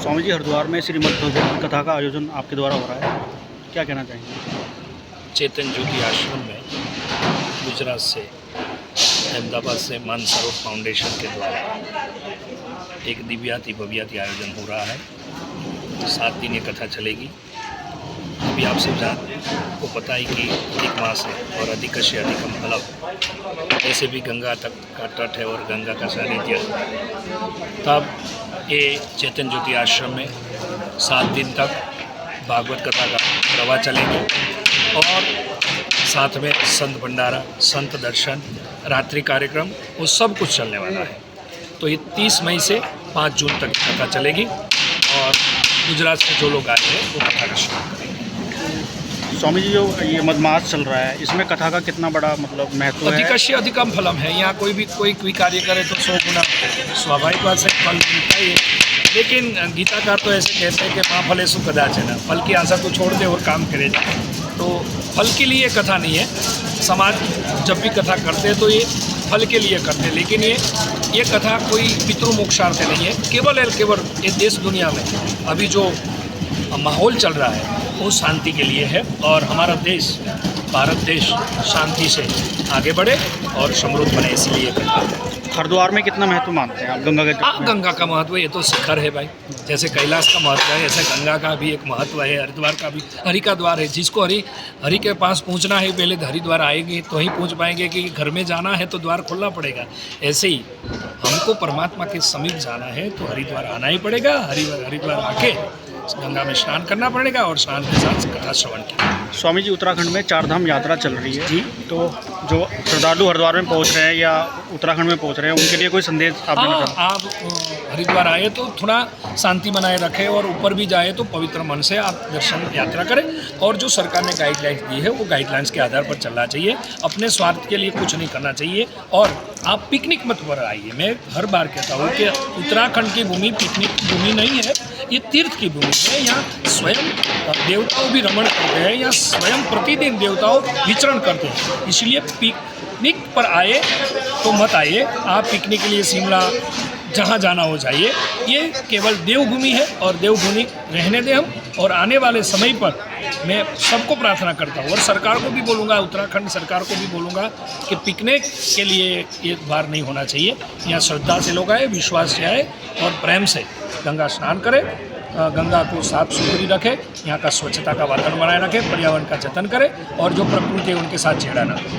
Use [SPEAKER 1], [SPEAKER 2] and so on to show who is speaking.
[SPEAKER 1] स्वामी जी, हरिद्वार में श्रीमद् भगवत कथा का आयोजन आपके द्वारा हो रहा है, क्या कहना चाहेंगे?
[SPEAKER 2] चेतन ज्योति आश्रम में गुजरात से, अहमदाबाद से मानसरोवर फाउंडेशन के द्वारा एक दिव्याति भव्याति आयोजन हो रहा है। 7 दिन ये कथा चलेगी। अभी आप सब को पता है कि अधिक मास है और अधिक से अधिकम फलम, ऐसे भी गंगा तक का तट है और गंगा का सानिध्य है। तब ये चेतन ज्योति आश्रम में 7 दिन तक भागवत कथा का प्रवाह चलेंगे और साथ में संत भंडारा, संत दर्शन, रात्रि कार्यक्रम, वो सब कुछ चलने वाला है। तो ये 30 मई से 5 जून तक कथा चलेगी और गुजरात से जो लोग आए हैं वो कथा का श्रवण करेंगे।
[SPEAKER 1] स्वामी जी, जो ये मदमास चल रहा है, इसमें कथा का कितना बड़ा मतलब महत्व है?
[SPEAKER 2] अधिकस्य अधिकम फलम है। यहाँ कोई कार्य करे तो 100 गुना स्वाभाविक बात से फल मिलता ही है। लेकिन गीताकार तो ऐसे कहते हैं कि माँ फलेषु कदाचन, फल की आशा तो छोड़ दे और काम करे। तो फल के लिए कथा नहीं है। समाज जब भी कथा करते हैं तो ये फल के लिए करते हैं, लेकिन ये कथा कोई पितृमोक्षार्थ नहीं है। केवल ये देश दुनिया में अभी जो माहौल चल रहा है वो शांति के लिए है और हमारा देश, भारत देश शांति से आगे बढ़े और समृद्ध बने, इसलिए कथा।
[SPEAKER 1] हरिद्वार में कितना महत्व मानते हैं आप गंगा के?
[SPEAKER 2] गंगा का महत्व ये तो शिखर है भाई। जैसे कैलाश का महत्व है, ऐसे गंगा का भी एक महत्व है। हरिद्वार का भी हरि का द्वार है। जिसको हरि के पास पहुंचना है, पहले हरिद्वार आएंगे तो ही पहुंच पाएंगे। कि घर में जाना है तो द्वार खोलना पड़ेगा। ऐसे ही हमको परमात्मा के समीप जाना है तो हरिद्वार आना ही पड़ेगा। हरिद्वार आके गंगा में स्नान करना पड़ेगा और स्नान के साथ कथा श्रवण किया।
[SPEAKER 1] स्वामी जी, उत्तराखंड में 4 धाम यात्रा चल रही है
[SPEAKER 2] जी।
[SPEAKER 1] तो जो श्रद्धालु हरिद्वार में पहुंच रहे हैं या उत्तराखंड में पहुंच रहे हैं, उनके लिए कोई संदेश आप देना चाहते हैं?
[SPEAKER 2] आप हरिद्वार आए तो थोड़ा शांति बनाए रखें और ऊपर भी जाए तो पवित्र मन से आप दर्शन यात्रा करें। और जो सरकार ने गाइडलाइंस दी है वो गाइडलाइंस के आधार पर चलना चाहिए। अपने स्वार्थ के लिए कुछ नहीं करना चाहिए और आप पिकनिक मत पर आइए। मैं हर बार कहता हूँ कि उत्तराखंड की भूमि पिकनिक भूमि नहीं है, ये तीर्थ की भूमि है। यहाँ स्वयं देवताओं भी रमण करते हैं, यहाँ स्वयं प्रतिदिन देवताओं विचरण करते हैं। इसलिए पिकनिक पर आए तो मत आइए। आप पिकनिक के लिए शिमला जहाँ जाना हो जाइए। ये केवल देवभूमि है और देवभूमि रहने दें हम। और आने वाले समय पर मैं सबको प्रार्थना करता हूँ और सरकार को भी बोलूँगा, उत्तराखंड सरकार को भी बोलूँगा कि पिकनिक के लिए ये बार नहीं होना चाहिए। यहाँ श्रद्धा से लोग आए, विश्वास से आए और प्रेम से गंगा स्नान करें, गंगा को साफ सुथरी रखें, यहाँ का स्वच्छता का वातावरण बनाए रखें, पर्यावरण का जतन करें और जो प्रकृति है उनके साथ छेड़ा ना करें।